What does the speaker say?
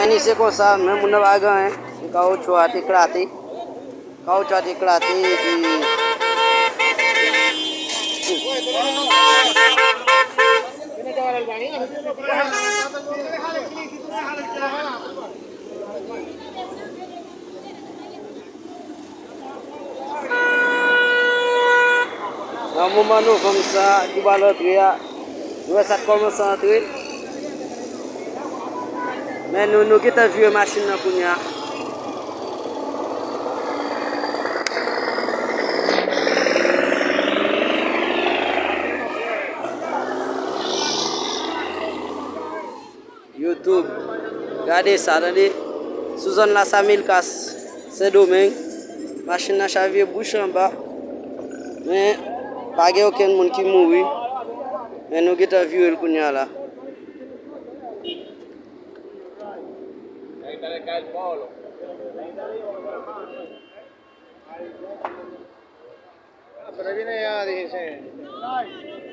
Ini se kosa me muna baga kau cuati kerati kau cuati kerati di kamu manu kamsa di balot dia 27,1 menu nu kita view machine na punya YouTube gade sarade Susan la Samil kas ce domaine machine na chavier bouche en bas mais pas aucun monde qui mourit mais nous kita view el punya la Pero viene ya, dije.